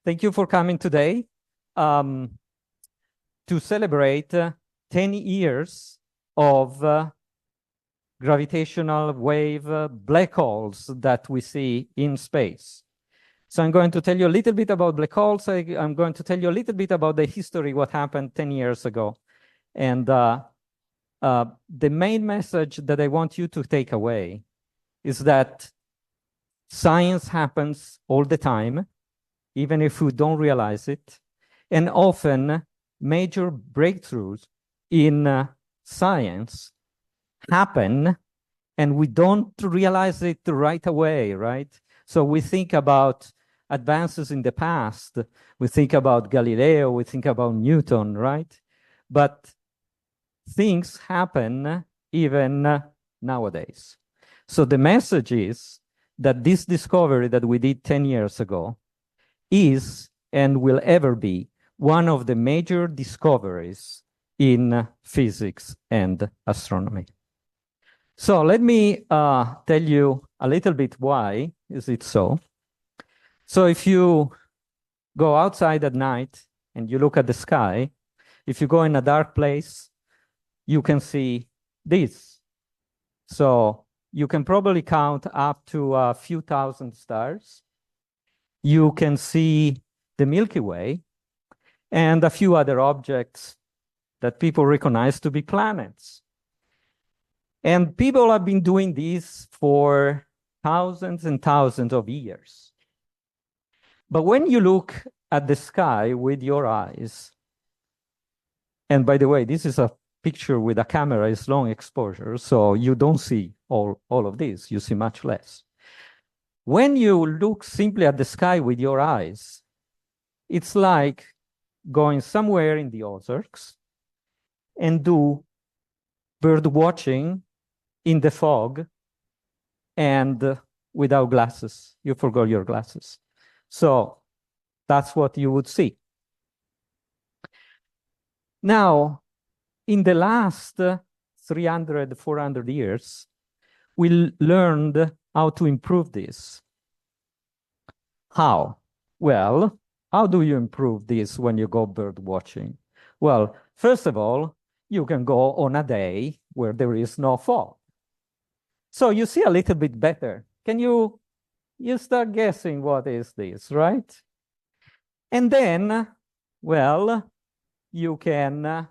Thank you for coming today to celebrate 10 years of gravitational wave black holes that we see in space. So I'm going to tell you a little bit about black holes. I'm going to tell you a little bit about the history, what happened 10 years ago. And the main message that I want you to take away is that science happens all the time, even if we don't realize it. And often major breakthroughs in science happen and we don't realize it right away, right? So we think about advances in the past. We think about Galileo, we think about Newton, right? But things happen even nowadays. So the message is that this discovery that we did 10 years ago is and will ever be one of the major discoveries in physics and astronomy. So let me tell you a little bit why is it so. So if you go outside at night and you look at the sky, if you go in a dark place, you can see this. So you can probably count up to a few thousand stars. You can see the Milky Way and a few other objects that people recognize to be planets. And people have been doing this for thousands and thousands of years. But when you look at the sky with your eyes, and by the way, this is a picture with a camera, it's long exposure, so you don't see all of this, you see much less. When you look simply at the sky with your eyes, it's like going somewhere in the Ozarks and do bird watching in the fog and without glasses. You forgot your glasses. So that's what you would see. Now, in the last 300, 400 years, we learned how to improve this. How? Well, how do you improve this when you go bird watching? Well, first of all, you can go on a day where there is no fog. So you see a little bit better. Can you start guessing what is this, right? And then, well, you can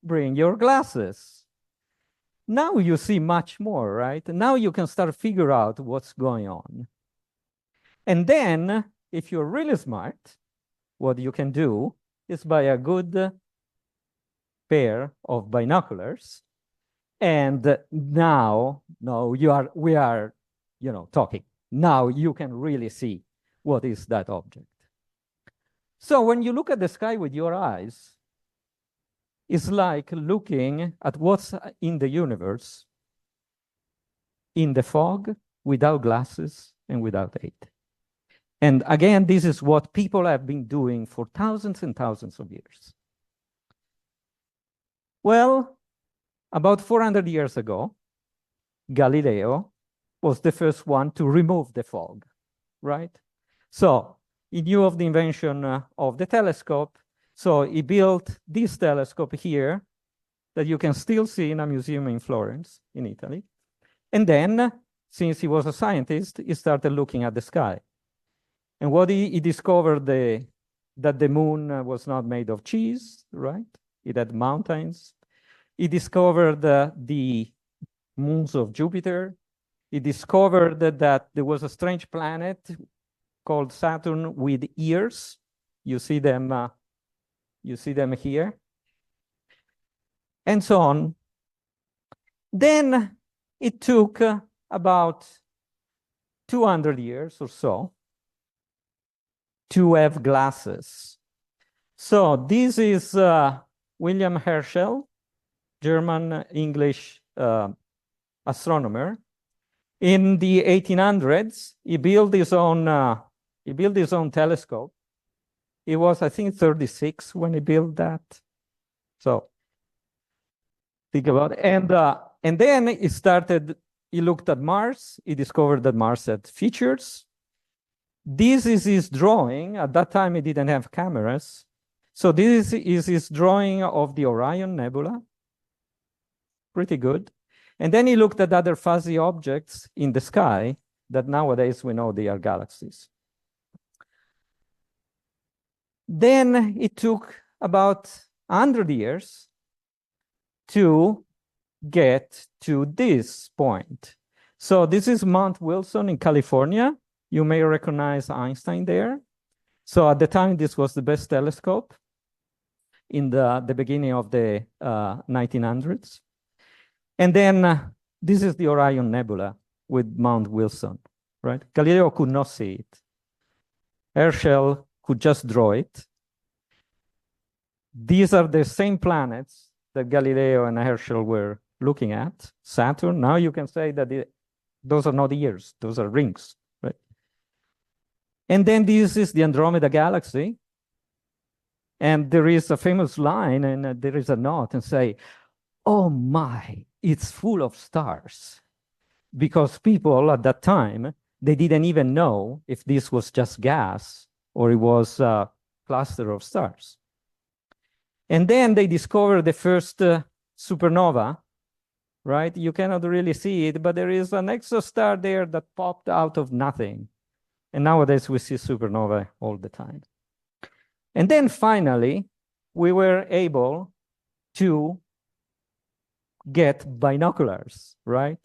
bring your glasses. Now you see much more, right? Now you can start figure out what's going on. And then, if you're really smart, what you can do is buy a good pair of binoculars. And now, we are, talking. Now you can really see what is that object. So when you look at the sky with your eyes, it's like looking at what's in the universe in the fog, without glasses and without aid. And again, this is what people have been doing for thousands and thousands of years. Well, about 400 years ago, Galileo was the first one to remove the fog, right? So he knew of the invention of the telescope. So he built this telescope here that you can still see in a museum in Florence, in Italy. And then, since he was a scientist, he started looking at the sky. And what he discovered that the moon was not made of cheese, right? It had mountains. He discovered the moons of Jupiter. He discovered that there was a strange planet called Saturn with ears. You see them here. And so on. Then it took about 200 years or so to have glasses. So this is William Herschel, German-English astronomer. In the 1800s, he built his own telescope. He was, I think, 36 when he built that. So think about it. And then he looked at Mars. He discovered that Mars had features. This is his drawing. At that time, he didn't have cameras. So this is his drawing of the Orion Nebula. Pretty good. And then he looked at other fuzzy objects in the sky that nowadays we know they are galaxies. Then it took about 100 years to get to this point. So this is Mount Wilson in California. You may recognize Einstein there. So at the time, this was the best telescope in the beginning of the 1900s. And then this is the Orion Nebula with Mount Wilson, right? Galileo could not see it. Herschel could just draw it. These are the same planets that Galileo and Herschel were looking at. Saturn, now you can say that those are not ears, those are rings, right? And then this is the Andromeda Galaxy. And there is a famous line, and there is a note, and say, oh my, it's full of stars. Because people at that time, they didn't even know if this was just gas or it was a cluster of stars. And then they discovered the first supernova, right? You cannot really see it, but there is an exostar there that popped out of nothing. And nowadays we see supernova all the time. And then finally, we were able to get binoculars, right?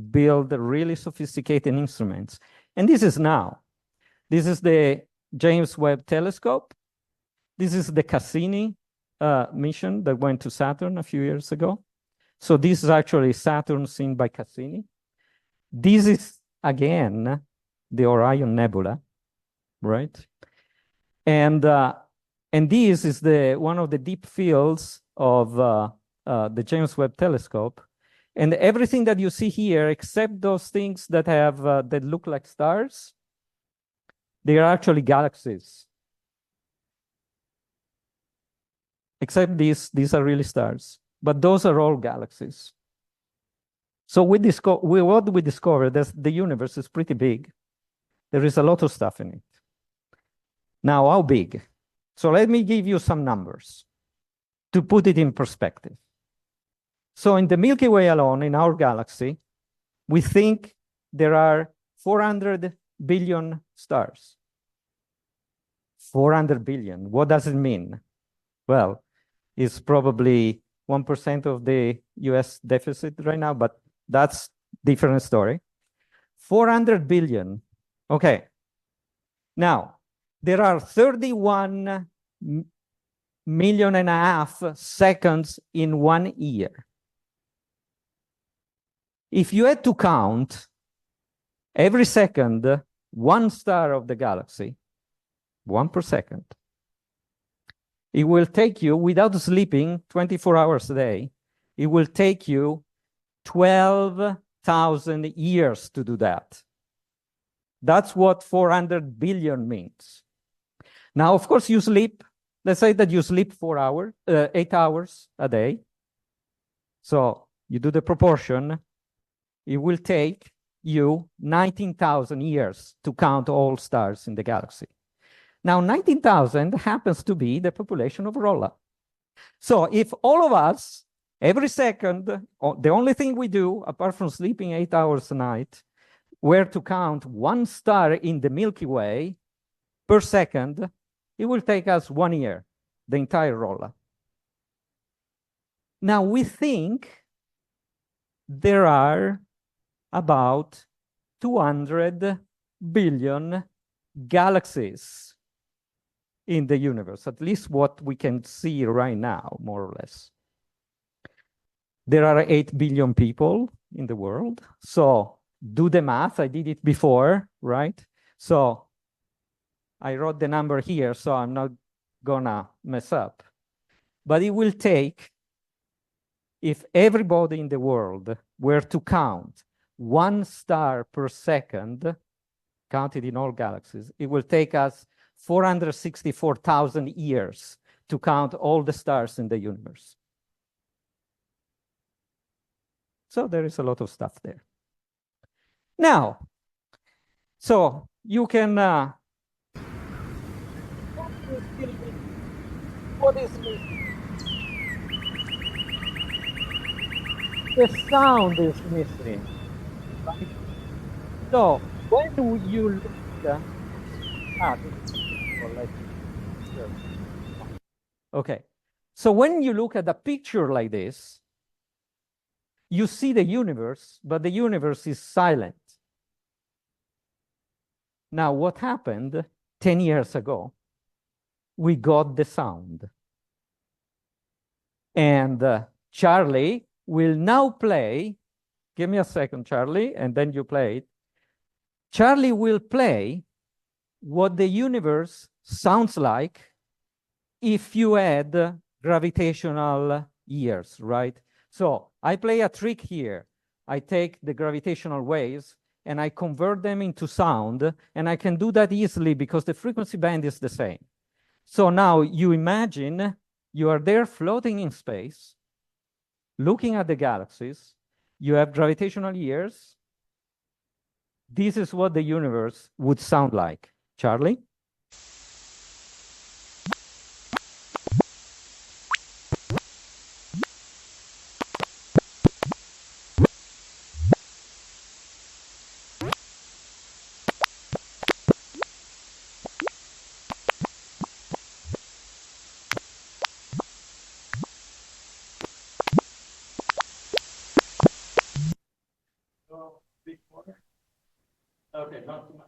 Build really sophisticated instruments. And this is now. This is the James Webb Telescope. This is the Cassini mission that went to Saturn a few years ago. So this is actually Saturn seen by Cassini. This is, again, the Orion Nebula, right? And this is one of the deep fields of the James Webb Telescope. And everything that you see here, except those things that have that look like stars, they are actually galaxies. Except these are really stars. But those are all galaxies. So what we discovered is the universe is pretty big. There is a lot of stuff in it. Now, how big? So let me give you some numbers to put it in perspective. So in the Milky Way alone, in our galaxy, we think there are 400 billion stars. 400 billion, what does it mean? Well, it's probably 1% of the US deficit right now, but that's different story. 400 billion, okay. Now, there are 31 million and a half seconds in 1 year. If you had to count every second, one star of the galaxy, 1 per second, it will take you, without sleeping 24 hours a day, it will take you 12,000 years to do that. That's what 400 billion means. Now, of course, you sleep. Let's say that you sleep 8 hours a day. So you do the proportion. It will take you 19,000 years to count all stars in the galaxy. Now, 19,000 happens to be the population of Rolla. So if all of us, every second, the only thing we do, apart from sleeping 8 hours a night, were to count one star in the Milky Way per second, it will take us 1 year, the entire Rolla. Now, we think there are about 200 billion galaxies in the universe, at least what we can see right now, more or less. There are 8 billion people in the world. So do the math. I did it before, right? So I wrote the number here, so I'm not gonna mess up. But it will take, if everybody in the world were to count 1 star per second, counted in all galaxies, it will take us 464,000 years to count all the stars in the universe. So there is a lot of stuff there. Now, so you can is still missing. What is missing? The sound is missing. Right? So when you look, this is beautiful. Sure. Okay. So when you look at a picture like this, you see the universe, but the universe is silent. Now, what happened 10 years ago? We got the sound. And Charlie will now play. Give me a second, Charlie, and then you play it. Charlie will play what the universe sounds like if you add gravitational years, right? So I play a trick here. I take the gravitational waves and I convert them into sound, and I can do that easily because the frequency band is the same. So now you imagine you are there floating in space, looking at the galaxies, you have gravitational years. This is what the universe would sound like. Charlie? Okay, not too much.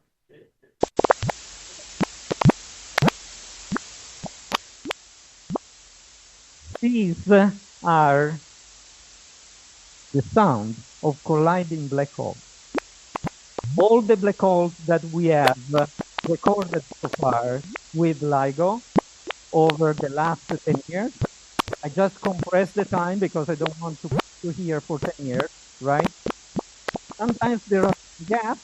These are the sound of colliding black holes. All the black holes that we have recorded so far with LIGO over the last 10 years. I just compressed the time because I don't want to put you here for 10 years, right? Sometimes there are gaps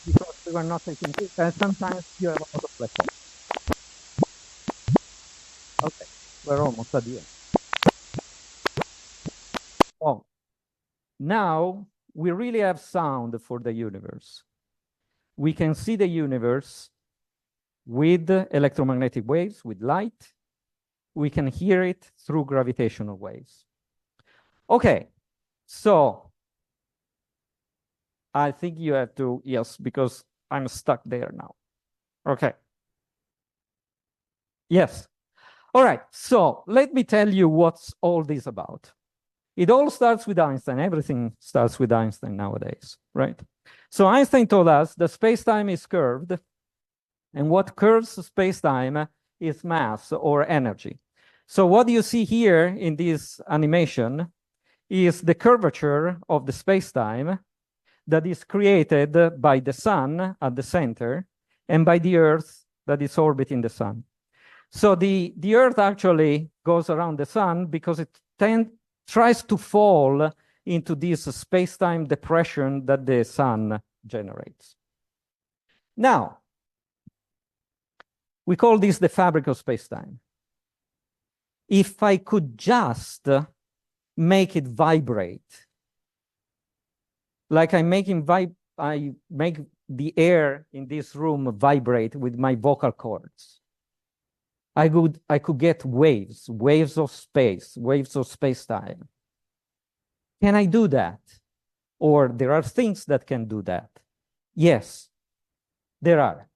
because we were not taking it, and sometimes you have a lot of black holes. Okay, we're almost at the end. Oh, now we really have sound for the universe. We can see the universe with electromagnetic waves, with light. We can hear it through gravitational waves. Okay, so I think you have to, yes, because I'm stuck there now. Okay. Yes. All right, so let me tell you what's all this about. It all starts with Einstein. Everything starts with Einstein nowadays, right? So Einstein told us that space-time is curved, and what curves space-time is mass or energy. So what you see here in this animation is the curvature of the space-time that is created by the sun at the center and by the Earth that is orbiting the sun. So the Earth actually goes around the sun because it tries to fall into this space-time depression that the sun generates. Now, we call this the fabric of space-time. If I could just make it vibrate, like I make the air in this room vibrate with my vocal cords, I could get waves of space, waves of space-time. Can I do that? Or there are things that can do that? Yes, there are.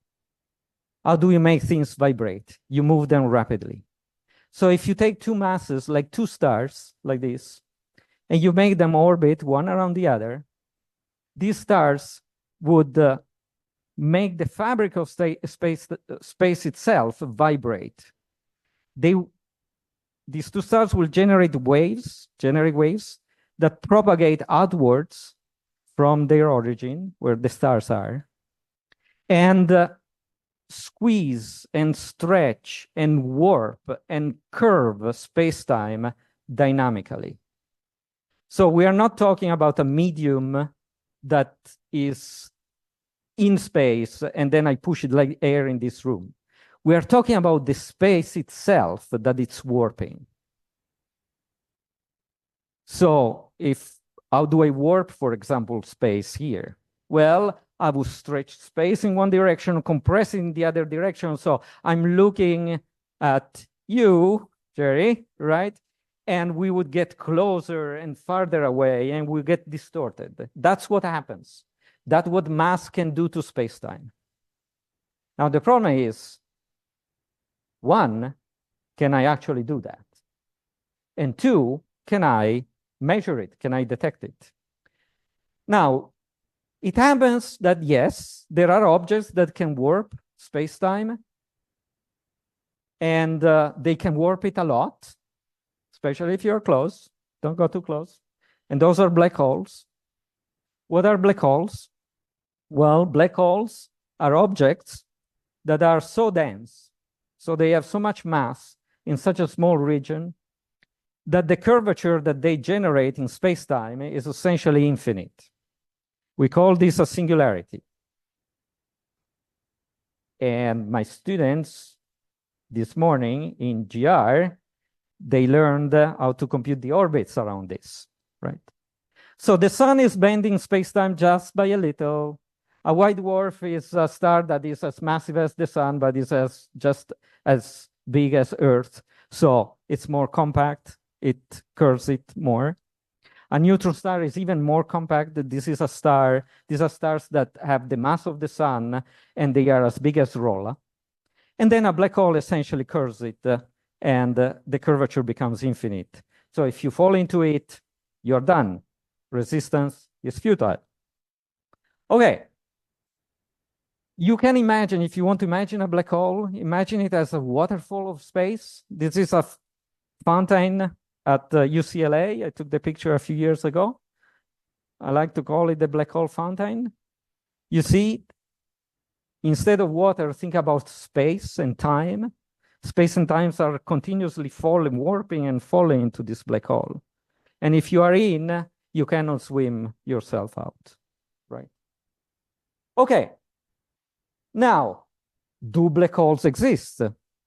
How do you make things vibrate? You move them rapidly. So if you take two masses, like two stars, like this, and you make them orbit one around the other, these stars would make the fabric of space itself vibrate. These two stars will generate waves that propagate outwards from their origin, where the stars are, and squeeze and stretch and warp and curve space-time dynamically. So we are not talking about a medium that is in space and then I push it like air in this room. We are talking about the space itself that it's warping. So how do I warp, for example, space here? Well, I would stretch space in one direction, compress in the other direction. So I'm looking at you, Jerry, right? And we would get closer and farther away, and we get distorted. That's what happens. That's what mass can do to space-time. Now, the problem is, one, can I actually do that? And two, can I measure it? Can I detect it? Now, it happens that, yes, there are objects that can warp space-time, and they can warp it a lot, especially if you're close. Don't go too close. And those are black holes. What are black holes? Well, black holes are objects that are so dense, so they have so much mass in such a small region, that the curvature that they generate in space-time is essentially infinite. We call this a singularity. And my students this morning in GR, they learned how to compute the orbits around this, right? So the sun is bending space-time just by a little. A white dwarf is a star that is as massive as the sun, but is just as big as Earth. So it's more compact. It curves it more. A neutron star is even more compact. This is a star. These are stars that have the mass of the sun, and they are as big as Rolla. And then a black hole essentially curves it, and the curvature becomes infinite. So if you fall into it, you're done. Resistance is futile. Okay. You can imagine, if you want to imagine a black hole, imagine it as a waterfall of space. This is a fountain at UCLA. I took the picture a few years ago. I like to call it the black hole fountain. You see, instead of water, think about space and time. Space and times are continuously falling, warping and falling into this black hole. And if you are in, you cannot swim yourself out, right? Okay. Now, do black holes exist?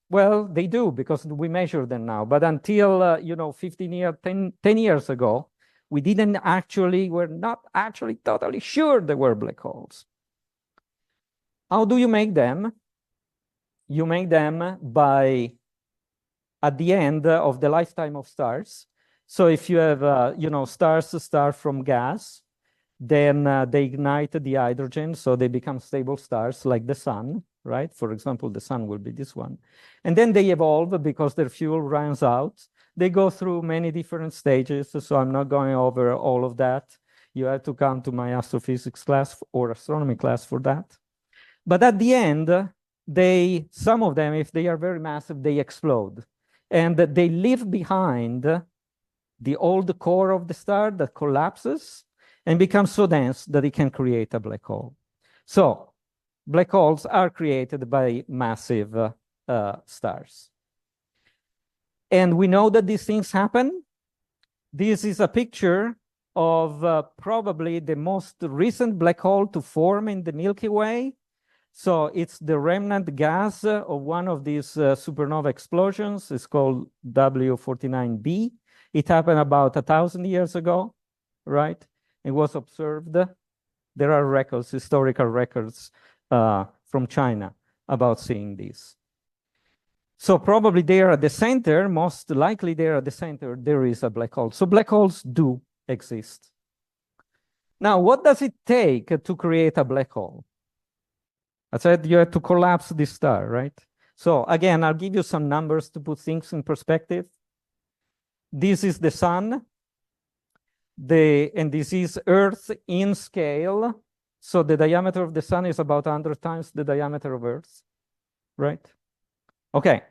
Well, they do, because we measure them now. But until 10 years ago, we're not actually totally sure there were black holes. How do you make them? You make them by, at the end of the lifetime of stars. So if you have, stars start from gas, then they ignite the hydrogen, so they become stable stars like the sun, right? For example, the sun will be this one. And then they evolve because their fuel runs out. They go through many different stages, so I'm not going over all of that. You have to come to my astrophysics class or astronomy class for that. But at the end, some of them, if they are very massive, they explode. And they leave behind the old core of the star that collapses and becomes so dense that it can create a black hole. So black holes are created by massive stars. And we know that these things happen. This is a picture of probably the most recent black hole to form in the Milky Way. So it's the remnant gas of one of these supernova explosions. It's called W49b. It happened about 1,000 years ago, right? It was observed. There are records, historical records from China about seeing this. So probably there at the center, most likely there at the center, there is a black hole. So black holes do exist. Now, what does it take to create a black hole? I said you have to collapse this star, right? So again, I'll give you some numbers to put things in perspective. This is the sun. And this is Earth in scale. So the diameter of the sun is about 100 times the diameter of Earth, right? Okay.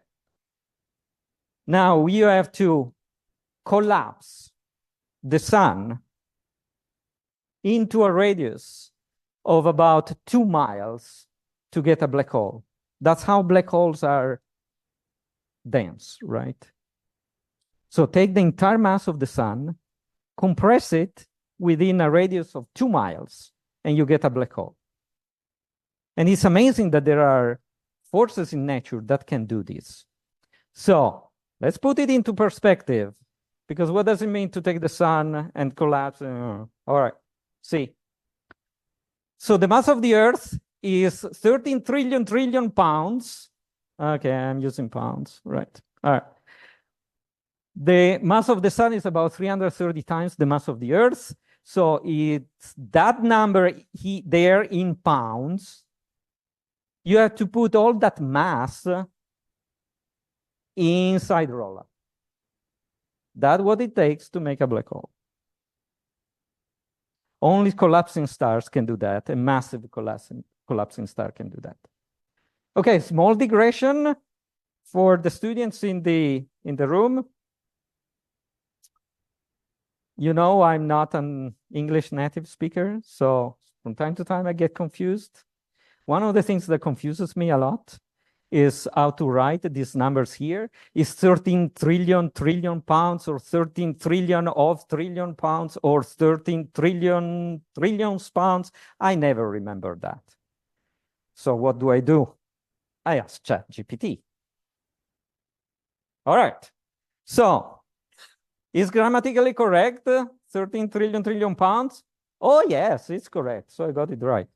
Now you have to collapse the sun into a radius of about 2 miles to get a black hole. That's how black holes are dense, right? So take the entire mass of the sun, compress it within a radius of 2 miles, and you get a black hole. And it's amazing that there are forces in nature that can do this. So let's put it into perspective, because what does it mean to take the sun and collapse? All right, see. So the mass of the Earth is 13 trillion pounds. Okay, I'm using pounds, right? All right. The mass of the Sun is about 330 times the mass of the Earth. So it's that number there in pounds. You have to put all that mass inside roll-up. That's what it takes to make a black hole. Only collapsing stars can do that. A massive collapsing star can do that. Okay, small digression for the students in the room. You know, I'm not an English native speaker, so from time to time I get confused. One of the things that confuses me a lot is how to write these numbers here. Is 13 trillion pounds, or 13 trillion pounds, or 13 trillions pounds? I never remember that. So what do? I ask ChatGPT. All right. So is grammatically correct 13 trillion pounds? Oh, yes, it's correct. So I got it right?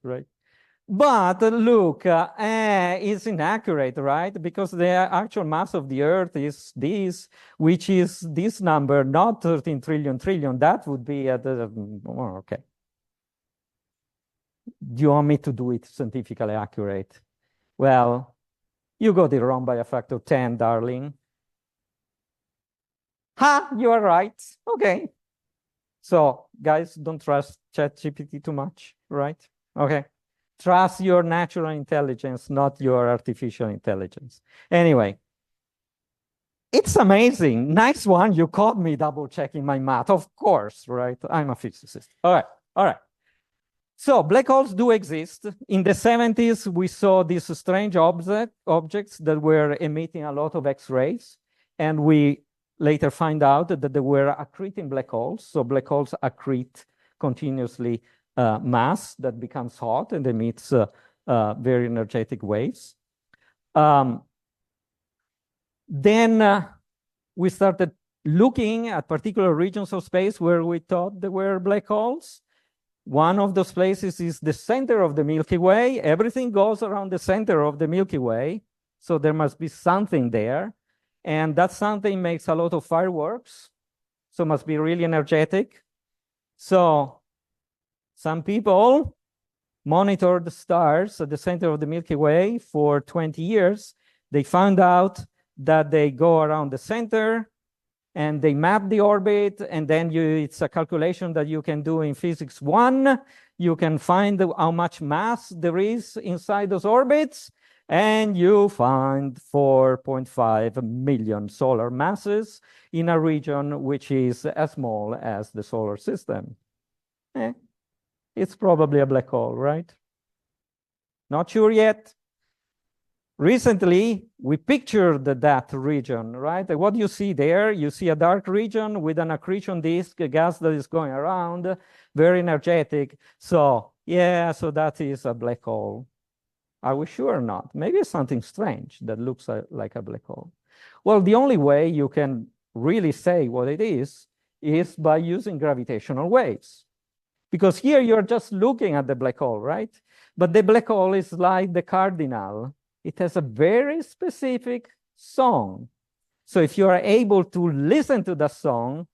But look, it's inaccurate, right? Because the actual mass of the Earth is this, which is this number, not 13 trillion. That would be at the, oh, okay. Do you want me to do it scientifically accurate? Well, you got it wrong by a factor of 10, darling. Ha, you are right. Okay. So, guys, don't trust ChatGPT too much, right? Okay. Trust your natural intelligence, not your artificial intelligence. Anyway, it's amazing. Nice one. You caught me double checking my math. Of course, right? I'm a physicist. All right. So black holes do exist. In the 70s, we saw these strange objects that were emitting a lot of X-rays. And we later find out that they were accreting black holes. So black holes accrete continuously mass that becomes hot and emits very energetic waves. Then we started looking at particular regions of space where we thought there were black holes. One of those places is the center of the Milky Way. Everything goes around the center of the Milky Way. So there must be something there. And that something makes a lot of fireworks. So it must be really energetic. So some people monitored the stars at the center of the Milky Way for 20 years. They found out that they go around the center and they map the orbit, and then it's a calculation that you can do in physics 1. You can find how much mass there is inside those orbits, and you find 4.5 million solar masses in a region which is as small as the solar system. It's probably a black hole, right? Not sure yet. Recently, we pictured that region, right? What you see there, you see a dark region with an accretion disk, a gas that is going around, very energetic. So, yeah, so that is a black hole. Are we sure or not? Maybe it's something strange that looks like a black hole. Well, the only way you can really say what it is by using gravitational waves. Because here you're just looking at the black hole, right? But the black hole is like the cardinal. It has a very specific song. So if you are able to listen to the song,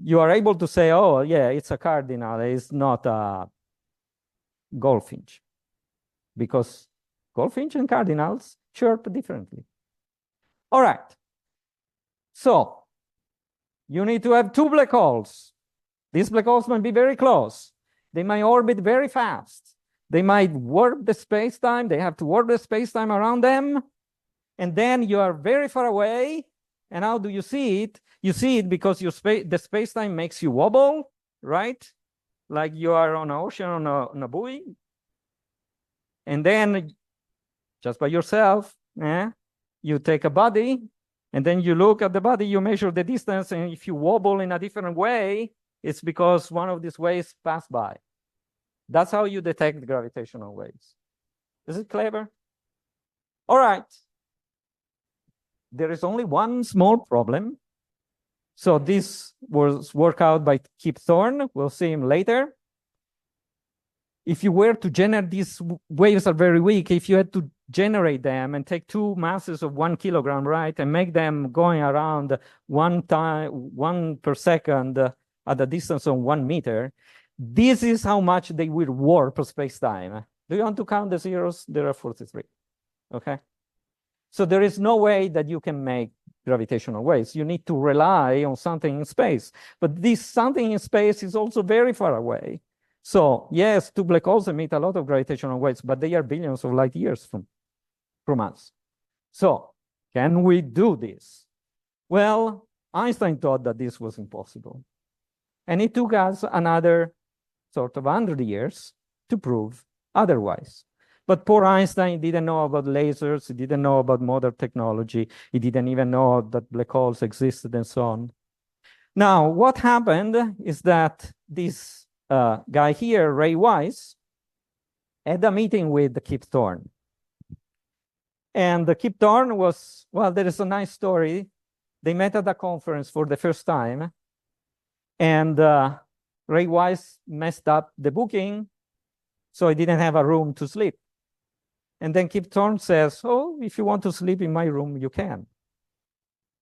you are able to say, oh, yeah, it's a cardinal. It's not a goldfinch. Because goldfinch and cardinals chirp differently. All right. So you need to have two black holes. These black holes might be very close. They might orbit very fast. They might warp the space-time. They have to warp the space-time around them. And then you are very far away. And how do you see it? You see it because the space-time makes you wobble, right? Like you are on an ocean on a buoy. And then just by yourself, you take a body, and then you look at the body, you measure the distance, and if you wobble in a different way, it's because one of these waves passed by. That's how you detect gravitational waves. Is it clever? All right. There is only one small problem. So this was worked out by Kip Thorne. We'll see him later. if you were to generate, these waves are very weak. If you had to generate them and take two masses of 1 kilogram, right, and make them going around 1 per second at a distance of 1 meter, this is how much they will warp space-time. Do you want to count the zeros? There are 43, okay? So there is no way that you can make gravitational waves. You need to rely on something in space. But this something in space is also very far away. So yes, two black holes emit a lot of gravitational waves, but they are billions of light years from us. So can we do this? Well, Einstein thought that this was impossible. And it took us another sort of 100 years to prove otherwise. But poor Einstein didn't know about lasers. He didn't know about modern technology. He didn't even know that black holes existed and so on. Now, what happened is that this guy here, Ray Weiss, had a meeting with Kip Thorne. And Kip Thorne was, well, there is a nice story. They met at a conference for the first time. And Ray Weiss messed up the booking, so he didn't have a room to sleep. And then Kip Thorne says, oh, if you want to sleep in my room, you can.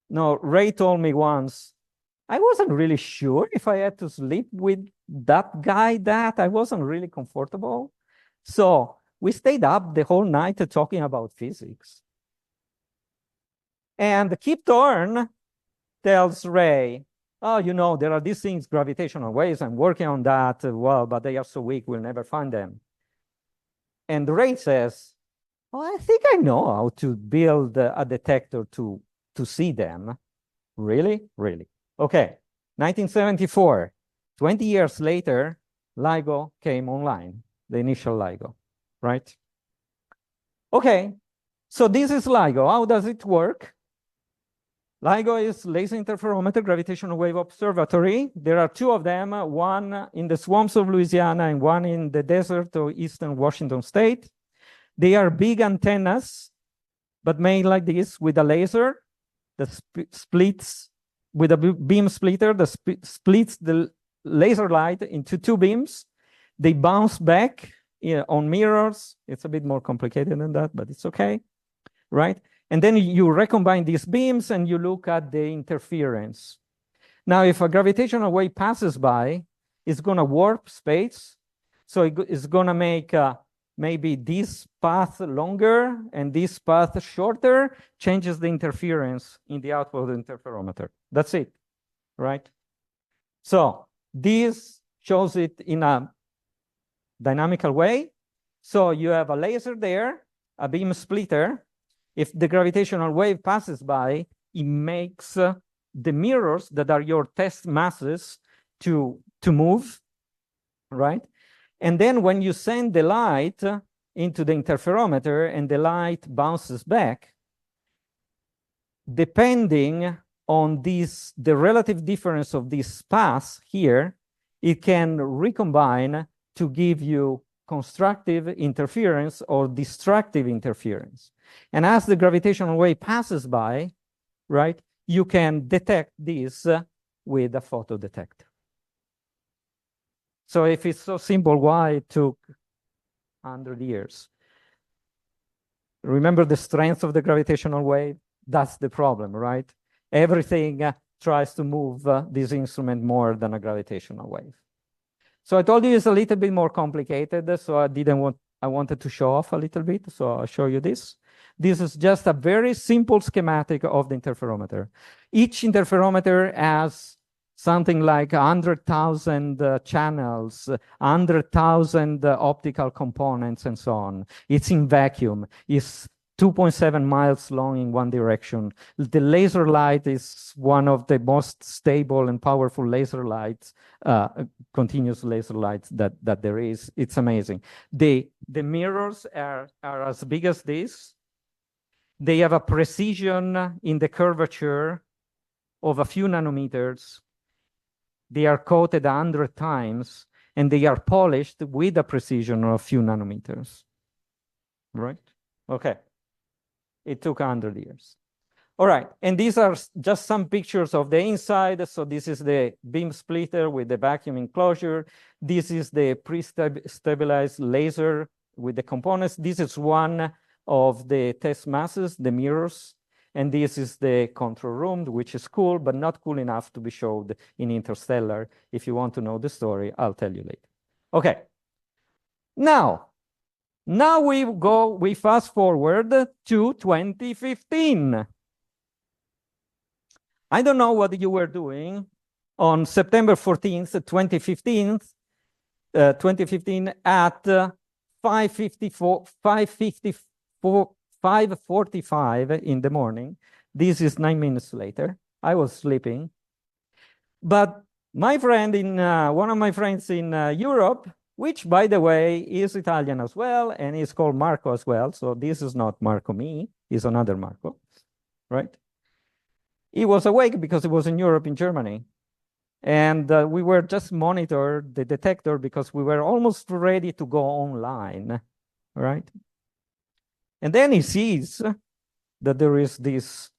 No, Ray told me once, I wasn't really sure if I had to sleep with that guy that I wasn't really comfortable. So we stayed up the whole night talking about physics. And Kip Thorne tells Ray, oh, you know, there are these things, gravitational waves, I'm working on that. Well, but they are so weak, we'll never find them. And Ray says, oh, I think I know how to build a detector to see them. Really? Really? Okay, 1974, 20 years later, LIGO came online, the initial LIGO, right? Okay, so this is LIGO. How does it work? LIGO is Laser Interferometer Gravitational Wave Observatory. There are two of them, one in the swamps of Louisiana and one in the desert of eastern Washington state. They are big antennas, but made like this with a laser that splits with a beam splitter that splits the laser light into two beams. They bounce back on mirrors. It's a bit more complicated than that, but it's okay, right? And then you recombine these beams and you look at the interference. Now, if a gravitational wave passes by, it's going to warp space. So it's going to make maybe this path longer and this path shorter, changes the interference in the output of the interferometer. That's it, right? So this shows it in a dynamical way. So you have a laser there, a beam splitter. If the gravitational wave passes by, it makes the mirrors that are your test masses to move, right? And then when you send the light into the interferometer and the light bounces back, depending on the relative difference of these paths here, it can recombine to give you constructive interference or destructive interference. And as the gravitational wave passes by, right, you can detect this with a photodetector. So if it's so simple, why it took 100 years? Remember the strength of the gravitational wave? That's the problem, right? Everything tries to move this instrument more than a gravitational wave. So I told you it's a little bit more complicated, so I wanted to show off a little bit, so I'll show you this. This is just a very simple schematic of the interferometer. Each interferometer has something like 100,000 channels, 100,000 optical components, and so on. It's in vacuum. It's 2.7 miles long in one direction. The laser light is one of the most stable and powerful laser lights, continuous laser lights that there is. It's amazing. The mirrors are as big as this. They have a precision in the curvature of a few nanometers. They are coated 100 times, and they are polished with a precision of a few nanometers. Right? Okay. It took 100 years. All right, and these are just some pictures of the inside. So this is the beam splitter with the vacuum enclosure. This is the pre-stabilized laser with the components. This is one of the test masses, the mirrors. And this is the control room, which is cool, but not cool enough to be showed in Interstellar. If you want to know the story, I'll tell you later. Okay. Now we fast forward to 2015. I don't know what you were doing on September 14th, 2015, 2015 at 5:45 in the morning. This is 9 minutes later. I was sleeping. But my friend one of my friends in Europe, which by the way is Italian as well, and is called Marco as well. So this is not Marco me, he's another Marco, right? He was awake because he was in Europe, in Germany. And we were just monitored the detector because we were almost ready to go online, right? And then he sees that there is this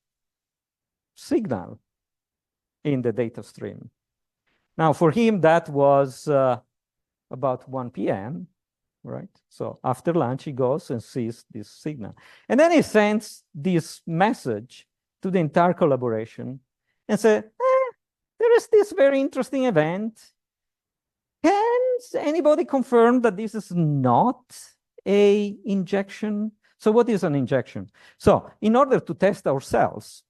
signal in the data stream. Now, for him, that was about 1 p.m., right? So after lunch, he goes and sees this signal. And then he sends this message to the entire collaboration and said, there is this very interesting event. Can anybody confirm that this is not an injection? So what is an injection? So in order to test ourselves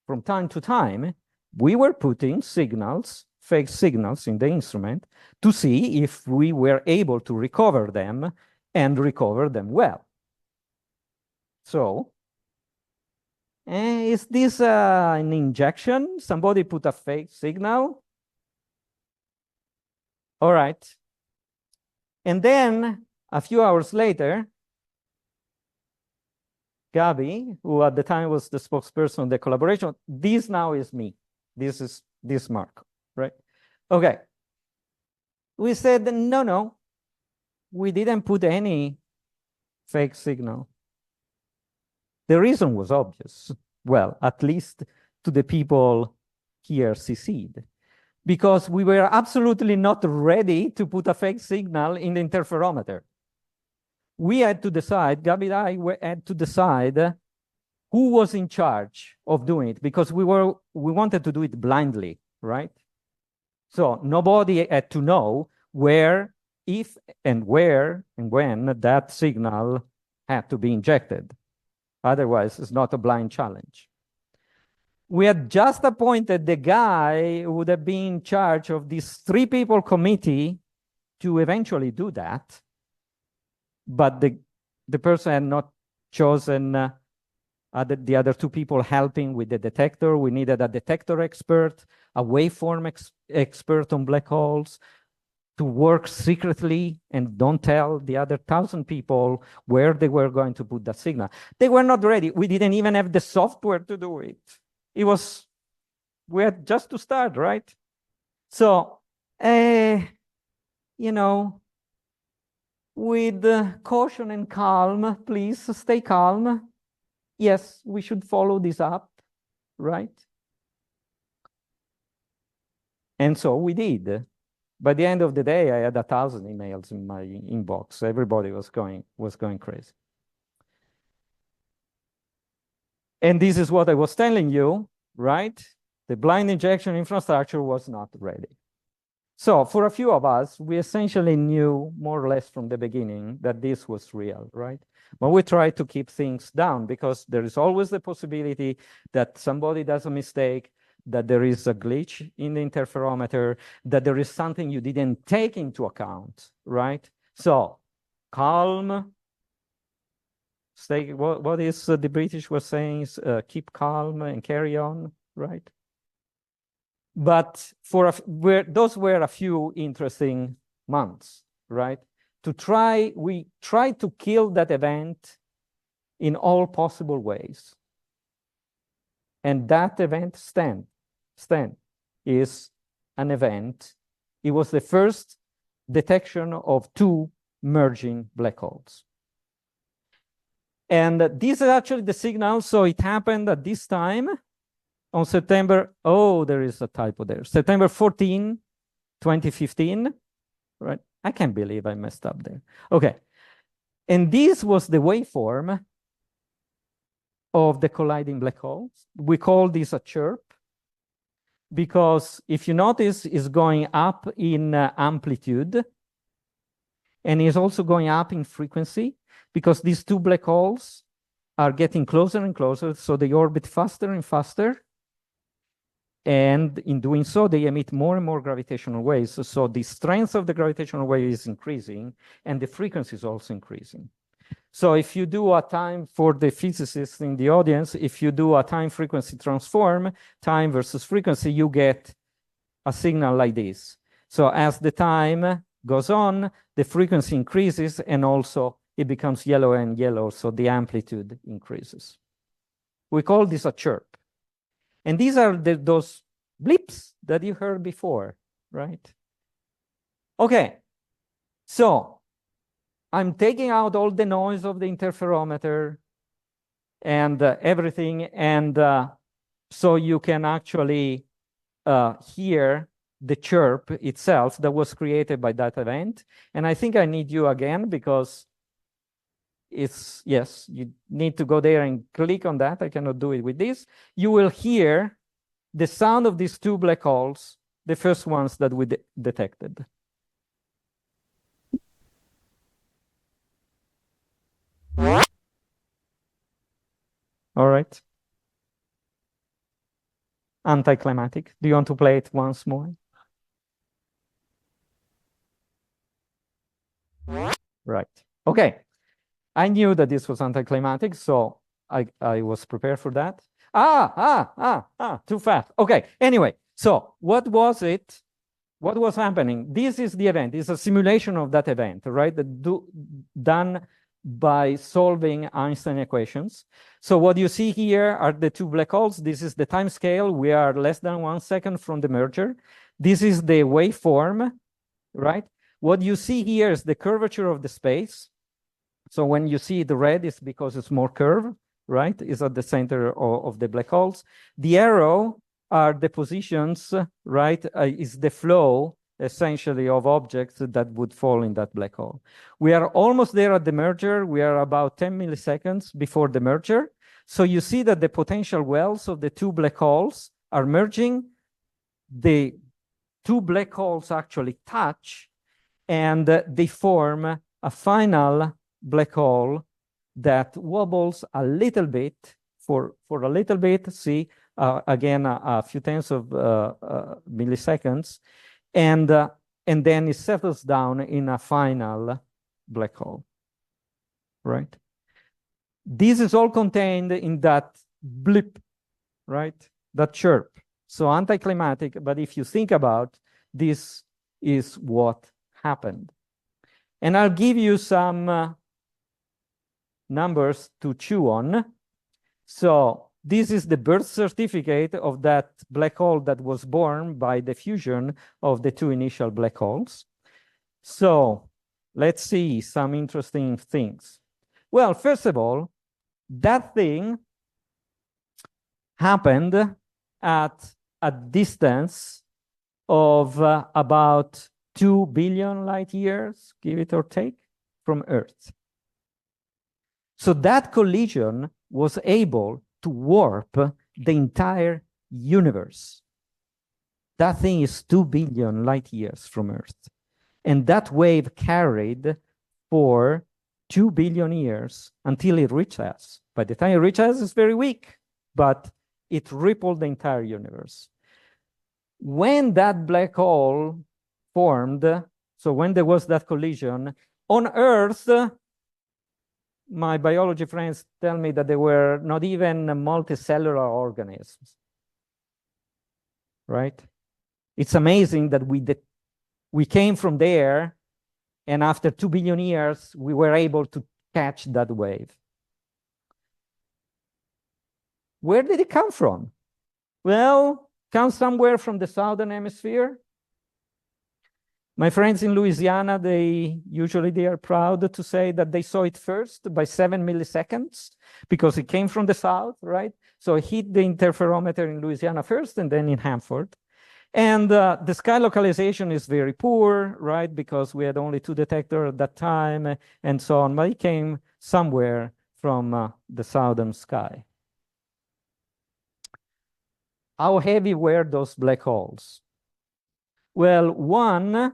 from time to time, we were putting signals, fake signals in the instrument to see if we were able to recover them and recover them well. So is this an injection? Somebody put a fake signal? All right. And then a few hours later, Gabi, who at the time was the spokesperson of the collaboration, this now is me. This is this Marco, right? Okay. We said, no, we didn't put any fake signal. The reason was obvious. Well, at least to the people here CC'd, because we were absolutely not ready to put a fake signal in the interferometer. We had to decide, Gabi and I had to decide who was in charge of doing it, because we wanted to do it blindly, right? So nobody had to know where, if and where and when that signal had to be injected. Otherwise, it's not a blind challenge. We had just appointed the guy who would have been in charge of this 3-people committee to eventually do that. But the person had not chosen the other 2 people helping with the detector. We needed a detector expert, a waveform expert on black holes, to work secretly and don't tell the other 1,000 people where they were going to put that signal. They were not ready. We didn't even have the software to do it. We had just to start, right? So, you know, with caution and calm, please stay calm. Yes, we should follow this up, right? And so we did. By the end of the day, I had 1,000 emails in my inbox. Everybody was going crazy. And this is what I was telling you, right? The blind injection infrastructure was not ready. So for a few of us, we essentially knew more or less from the beginning that this was real, right? But we tried to keep things down because there is always the possibility that somebody does a mistake, that there is a glitch in the interferometer, that there is something you didn't take into account, right? So calm, stay, what is the British was saying is keep calm and carry on, right? But those were a few interesting months, right? We tried to kill that event in all possible ways. And that event, Stan, is an event. It was the first detection of 2 merging black holes. And this is actually the signal. So it happened at this time on September. Oh, there is a typo there. September 14, 2015. Right? I can't believe I messed up there. Okay. And this was the waveform of the colliding black holes. We call this a chirp because if you notice, it's going up in amplitude and is also going up in frequency because these two black holes are getting closer and closer, so they orbit faster and faster. And in doing so, they emit more and more gravitational waves. So the strength of the gravitational wave is increasing, and the frequency is also increasing. So if you do a time, for the physicists in the audience, if you do a time frequency transform, time versus frequency, you get a signal like this. So as the time goes on, the frequency increases, and also it becomes yellow and yellow, so the amplitude increases. We call this a chirp. And these are those blips that you heard before, right? Okay, so I'm taking out all the noise of the interferometer and everything, and so you can actually hear the chirp itself that was created by that event. And I think I need you again because it's, yes, you need to go there and click on that. I cannot do it with this. You will hear the sound of these two black holes, the first ones that we detected. All right. Anticlimactic. Do you want to play it once more? Right. Okay. I knew that this was anticlimactic, so I was prepared for that. Too fast. Okay. Anyway, so what was it? What was happening? This is the event. It's a simulation of that event, right? Done by solving Einstein equations. So what you see here are the two black holes. This is the time scale. We are less than 1 second from the merger. This is the waveform, right? What you see here is the curvature of the space. So when you see the red, it's because it's more curved, right? It's at the center of the black holes. The arrow are the positions, right? Is the flow, essentially, of objects that would fall in that black hole. We are almost there at the merger. We are about 10 milliseconds before the merger. So you see that the potential wells of the two black holes are merging. The two black holes actually touch, and they form a final black hole that wobbles a little bit for a little bit. See, again, a few tenths of milliseconds, and then it settles down in a final black hole, right? This is all contained in that blip, right? That chirp. So anticlimactic, but if you think about this, is what happened. And I'll give you some numbers to chew on. So this is the birth certificate of that black hole that was born by the fusion of the two initial black holes. So let's see some interesting things. Well, first of all, that thing happened at a distance of about 2 billion light years, give it or take, from Earth. So that collision was able to warp the entire universe. That thing is 2 billion light years from Earth. And that wave carried for 2 billion years until it reached us. By the time it reached us, it's very weak, but it rippled the entire universe. When that black hole formed, so when there was that collision, on Earth, my biology friends tell me that there were not even multicellular organisms, right? It's amazing that we came from there, and after 2 billion years, we were able to catch that wave. Where did it come from? Well, comes somewhere from the southern hemisphere. My friends in Louisiana, they are proud to say that they saw it first by 7 milliseconds because it came from the south, right? So it hit the interferometer in Louisiana first and then in Hanford. And the sky localization is very poor, right? Because we had only 2 detectors at that time and so on. But it came somewhere from the southern sky. How heavy were those black holes? Well, one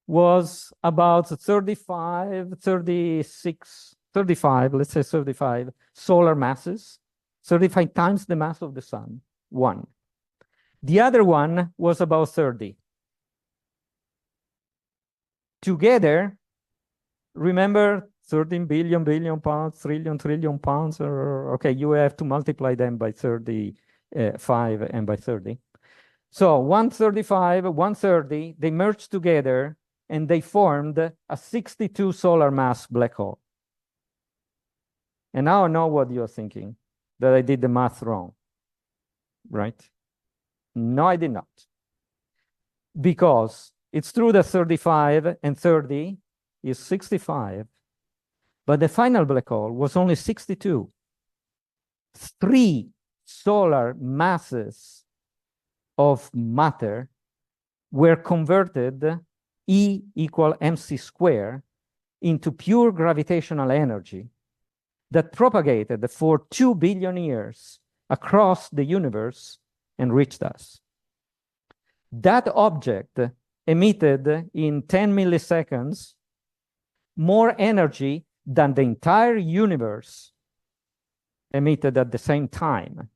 was about 35, 36, 35, let's say 35 solar masses, 35 times the mass of the sun, one. The other one was about 30. Together, remember 13 billion pounds, trillion pounds, or okay, you have to multiply them by 35 and by 30. So 135, 130, they merged together and they formed a 62 solar mass black hole. And now I know what you're thinking, that I did the math wrong, right? No, I did not. Because it's true that 35 and 30 is 65, but the final black hole was only 62. 3 solar masses of matter were converted, E equal mc squared, into pure gravitational energy that propagated for 2 billion years across the universe and reached us. That object emitted in 10 milliseconds more energy than the entire universe emitted at the same time.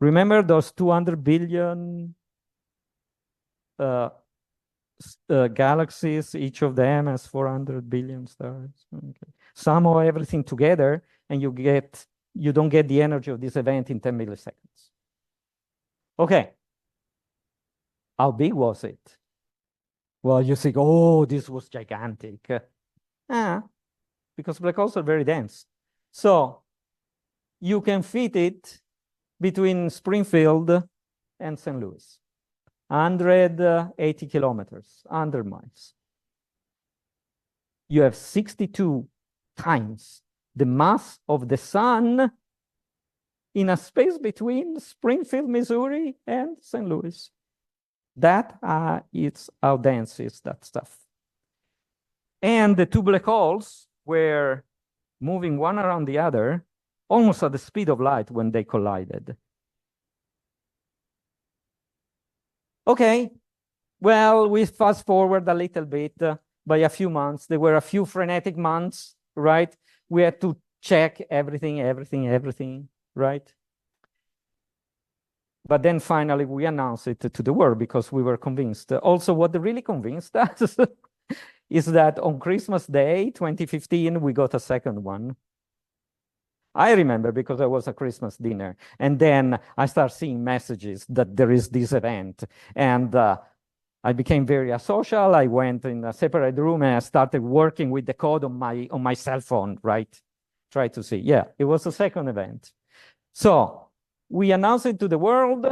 Remember those 200 billion galaxies, each of them has 400 billion stars. Okay. Sum of everything together, and you don't get the energy of this event in 10 milliseconds. Okay. How big was it? Well, you think, oh, this was gigantic. Because black holes are very dense. So you can fit it between Springfield and St. Louis. 180 kilometers, 100 miles. You have 62 times the mass of the sun in a space between Springfield, Missouri and St. Louis. That is how dense is that stuff. And the 2 black holes were moving one around the other almost at the speed of light when they collided. Okay, well, we fast forward a little bit by a few months. There were a few frenetic months, right? We had to check everything, right? But then finally we announced it to the world because we were convinced. Also, what really convinced us is that on Christmas Day, 2015, we got a second one. I remember because I was at Christmas dinner, and then I started seeing messages that there is this event, and I became very asocial. I went in a separate room and I started working with the code on my cell phone, right? Try to see. Yeah, it was a second event. So we announced it to the world.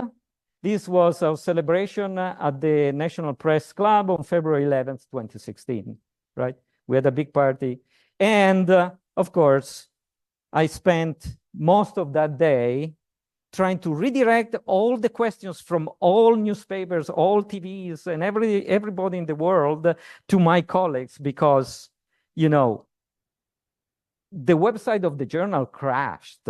This was our celebration at the National Press Club on February 11th, 2016, right? We had a big party. And of course, I spent most of that day trying to redirect all the questions from all newspapers, all TVs, and everybody in the world to my colleagues because, you know, the website of the journal crashed.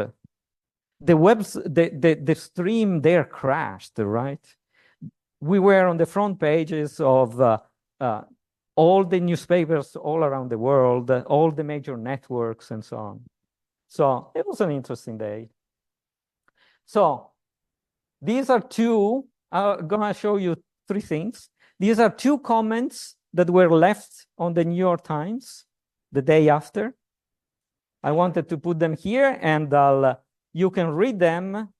The stream there crashed, right? We were on the front pages of all the newspapers all around the world, all the major networks and so on. So it was an interesting day. So these are 2, I'm gonna show you 3 things. These are 2 comments that were left on the New York Times the day after. I wanted to put them here and you can read them.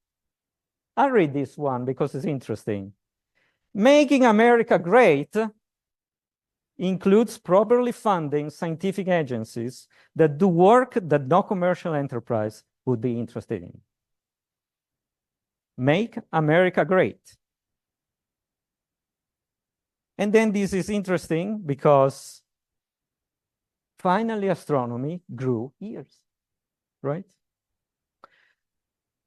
I'll read this one because it's interesting. Making America great includes properly funding scientific agencies that do work that no commercial enterprise would be interested in. Make America great. And then this is interesting because finally astronomy grew years, right?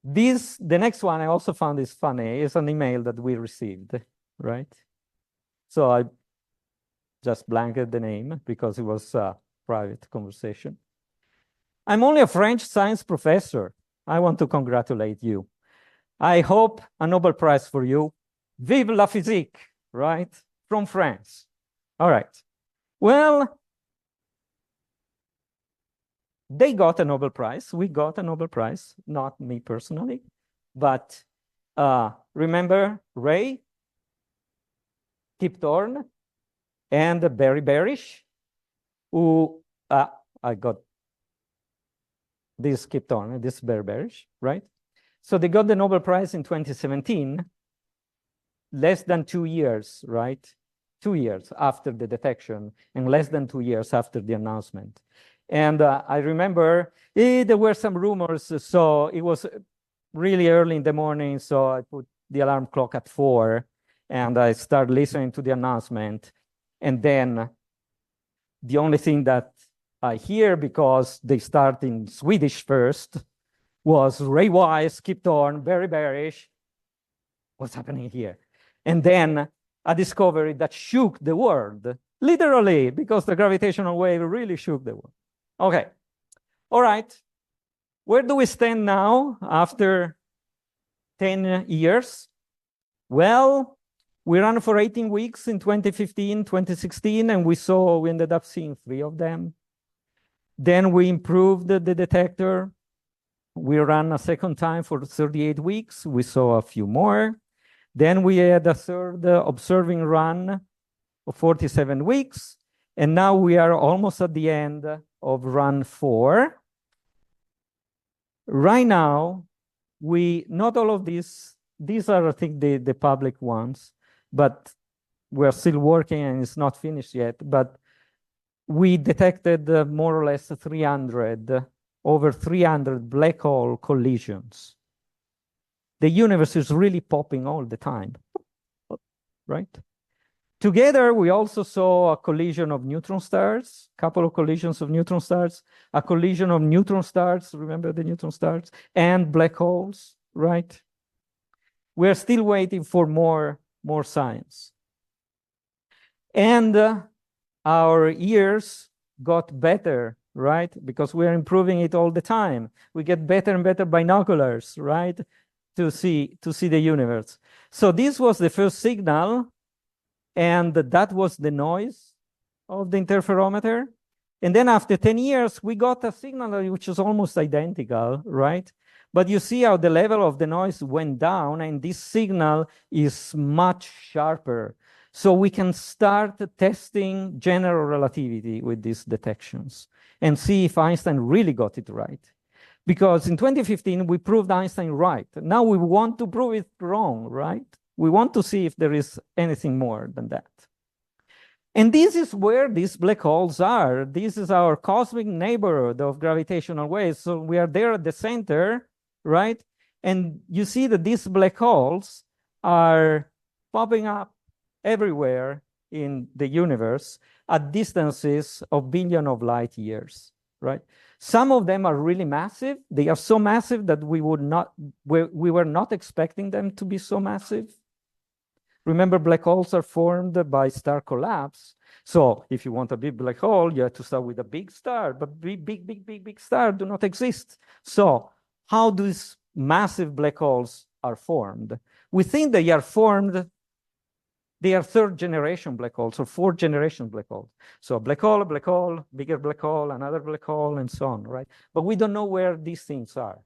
The next one I also found is funny, is an email that we received, right? So I just blanked the name because it was a private conversation. I'm only a French science professor. I want to congratulate you. I hope a Nobel Prize for you. Vive la physique, right? From France. All right. Well, they got a Nobel Prize. We got a Nobel Prize, not me personally. But remember Ray, Kip Thorne, and Barry Barish, who I got this Kip Thorne, this Barry Barish, right? So they got the Nobel Prize in 2017, less than 2 years, right? 2 years after the detection and less than 2 years after the announcement. And I remember there were some rumors, so it was really early in the morning, so I put the alarm clock at 4 and I started listening to the announcement. And then the only thing that I hear, because they start in Swedish first, was Ray Wise, Kip Thorne, Barry Barish. What's happening here? And then a discovery that shook the world, literally, because the gravitational wave really shook the world. Okay, all right. Where do we stand now after 10 years? Well, we ran for 18 weeks in 2015, 2016, and we ended up seeing 3 of them. Then we improved the detector. We ran a second time for 38 weeks. We saw a few more. Then we had a third observing run of 47 weeks. And now we are almost at the end of run 4. Right now, not all of these are, I think, the public ones, but we're still working and it's not finished yet. But we detected more or less over 300 black hole collisions. The universe is really popping all the time, right? Together, we also saw a collision of neutron stars, a couple of collisions of neutron stars, a collision of neutron stars, remember the neutron stars, and black holes, right? We're still waiting for more science. And our ears got better, right? Because we're improving it all the time. We get better and better binoculars, right? To see the universe. So this was the first signal, and that was the noise of the interferometer. And then after 10 years, we got a signal which is almost identical, right? But you see how the level of the noise went down, and this signal is much sharper. So we can start testing general relativity with these detections and see if Einstein really got it right. Because in 2015, we proved Einstein right. Now we want to prove it wrong, right? We want to see if there is anything more than that. And this is where these black holes are. This is our cosmic neighborhood of gravitational waves. So we are there at the center, right? And you see that these black holes are popping up everywhere in the universe at distances of billions of light years, right? Some of them are really massive. They are so massive that we were not expecting them to be so massive. Remember, black holes are formed by star collapse. So if you want a big black hole, you have to start with a big star, but big stars do not exist. So how these massive black holes are formed? We think they are formed, they are third generation black holes or fourth generation black holes. So a black hole, bigger black hole, another black hole, and so on, right? But we don't know where these things are.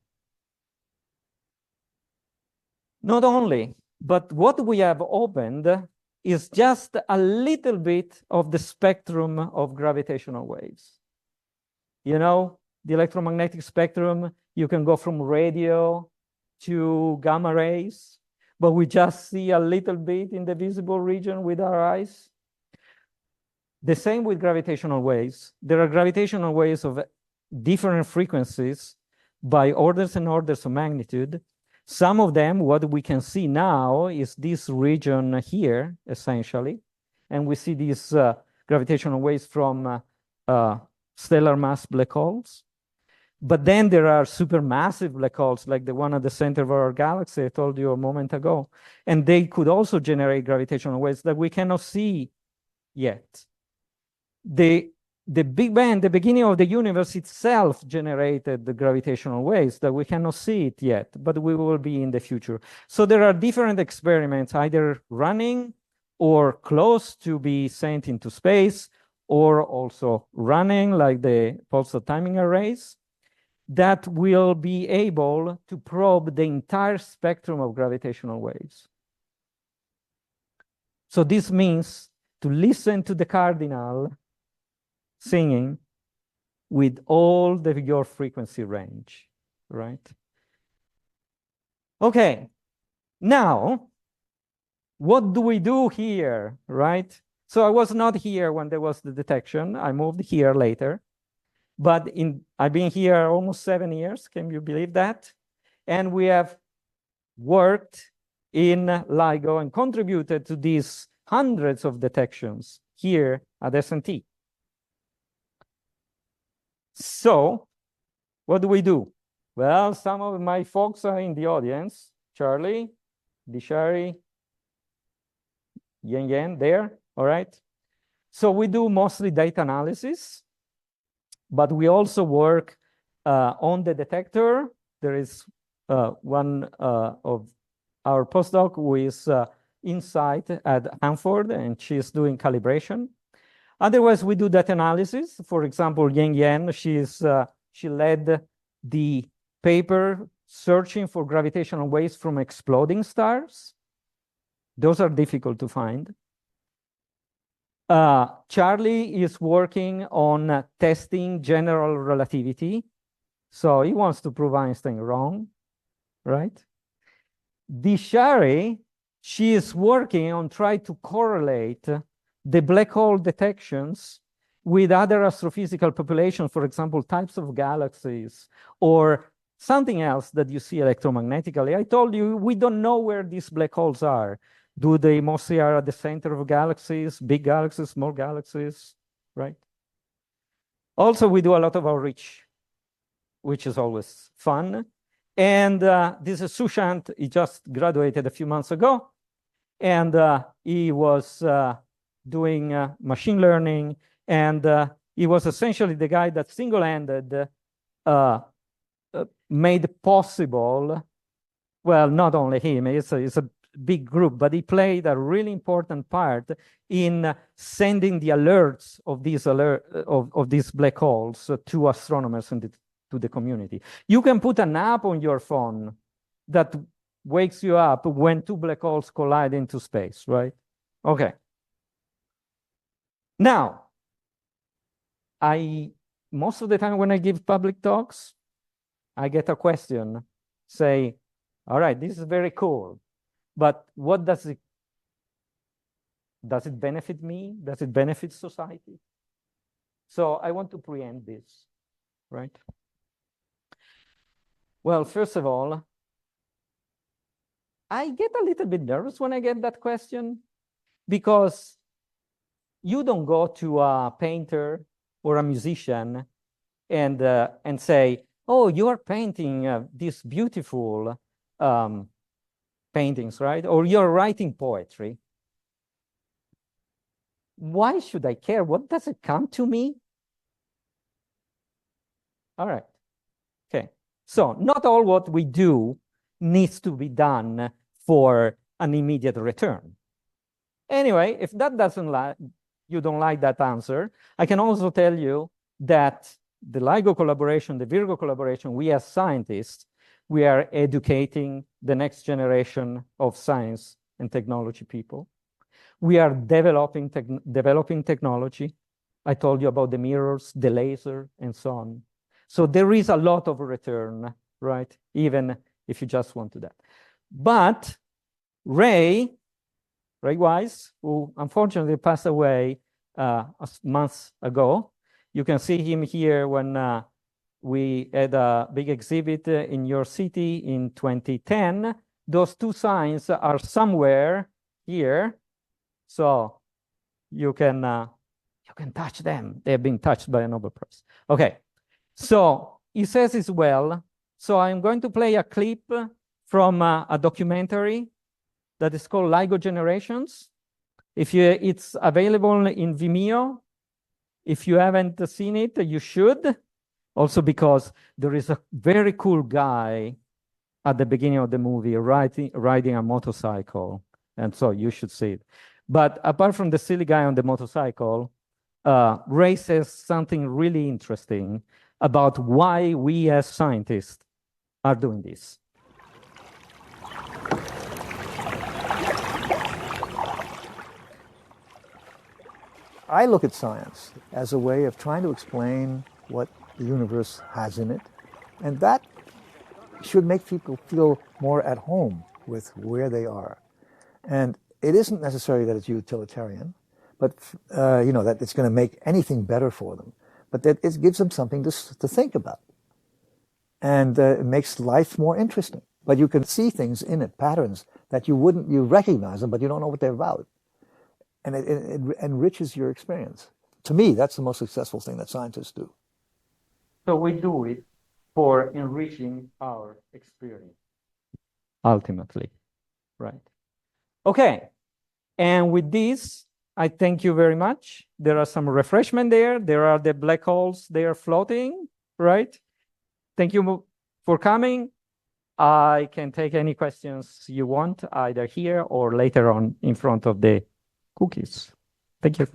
Not only, but what we have opened is just a little bit of the spectrum of gravitational waves. You know, the electromagnetic spectrum, you can go from radio to gamma rays, but we just see a little bit in the visible region with our eyes. The same with gravitational waves. There are gravitational waves of different frequencies by orders and orders of magnitude. Some of them, what we can see now is this region here, essentially. and we see these gravitational waves from stellar mass black holes. But then there are supermassive black holes, like the one at the center of our galaxy I told you a moment ago. And they could also generate gravitational waves that we cannot see yet. The Big Bang, the beginning of the universe itself, generated the gravitational waves that we cannot see it yet, but we will be in the future. So there are different experiments either running or close to be sent into space, or also running, like the pulsar timing arrays, that will be able to probe the entire spectrum of gravitational waves. So this means to listen to the cardinal singing with all your frequency range, right? Okay, now, what do we do here, right? So I was not here when there was the detection. I moved here later. But I've been here almost 7 years. Can you believe that? And we have worked in LIGO and contributed to these hundreds of detections here at S&T. So what do we do? Well, some of my folks are in the audience. Charlie, Dishari, Yen there, all right? So we do mostly data analysis, but we also work on the detector. There is one of our postdoc who is inside at Hanford, and she's doing calibration. Otherwise, we do data analysis. For example, Yen, she led the paper searching for gravitational waves from exploding stars. Those are difficult to find. Charlie is working on testing general relativity. So he wants to prove Einstein wrong, right? Dishari, she is working on trying to correlate the black hole detections with other astrophysical populations, for example, types of galaxies or something else that you see electromagnetically. I told you, we don't know where these black holes are. Do they mostly are at the center of galaxies, big galaxies, small galaxies, right? Also, we do a lot of outreach, which is always fun. And this is Sushant. He just graduated a few months ago. And he was doing machine learning. And he was essentially the guy that single-handed made possible, well, not only him, it's a big group, but he played a really important part in sending the alerts of these black holes to astronomers and to the community. You can put an app on your phone that wakes you up when two black holes collide into space, right? Okay. Now, most of the time when I give public talks, I get a question, say, all right, this is very cool, but what does it benefit me? Does it benefit society? So I want to preempt this, right? Well, first of all, I get a little bit nervous when I get that question, because you don't go to a painter or a musician and say, oh, you are painting these beautiful paintings, right? Or you're writing poetry. Why should I care? What does it come to me? All right. Okay. So not all what we do needs to be done for an immediate return. Anyway, if that you don't like that answer, I can also tell you that the LIGO collaboration, the Virgo collaboration, we as scientists, we are educating the next generation of science and technology people. We are developing technology. I told you about the mirrors, the laser, and so on. So there is a lot of return, right? Even if you just want to that. But Ray Wise, who unfortunately passed away months ago, you can see him here when we had a big exhibit in your city in 2010. Those two signs are somewhere here. So you can touch them. They've been touched by a Nobel Prize. Okay, so he says as well. So I'm going to play a clip from a documentary that is called LIGO Generations. It's available in Vimeo. If you haven't seen it, you should. Also because there is a very cool guy at the beginning of the movie riding a motorcycle. And so you should see it. But apart from the silly guy on the motorcycle, Ray says something really interesting about why we as scientists are doing this. I look at science as a way of trying to explain what the universe has in it, and that should make people feel more at home with where they are. And it isn't necessary that it's utilitarian, but that it's going to make anything better for them, but that it gives them something to think about. And it makes life more interesting. But you can see things in it, patterns that you recognize them, but you don't know what they're about. And it enriches your experience. To me, that's the most successful thing that scientists do. So we do it for enriching our experience, ultimately, right? Okay, and with this, I thank you very much. There are some refreshment there. There are the black holes, they are floating, right? Thank you for coming. I can take any questions you want, either here or later on in front of the cookies. Thank you.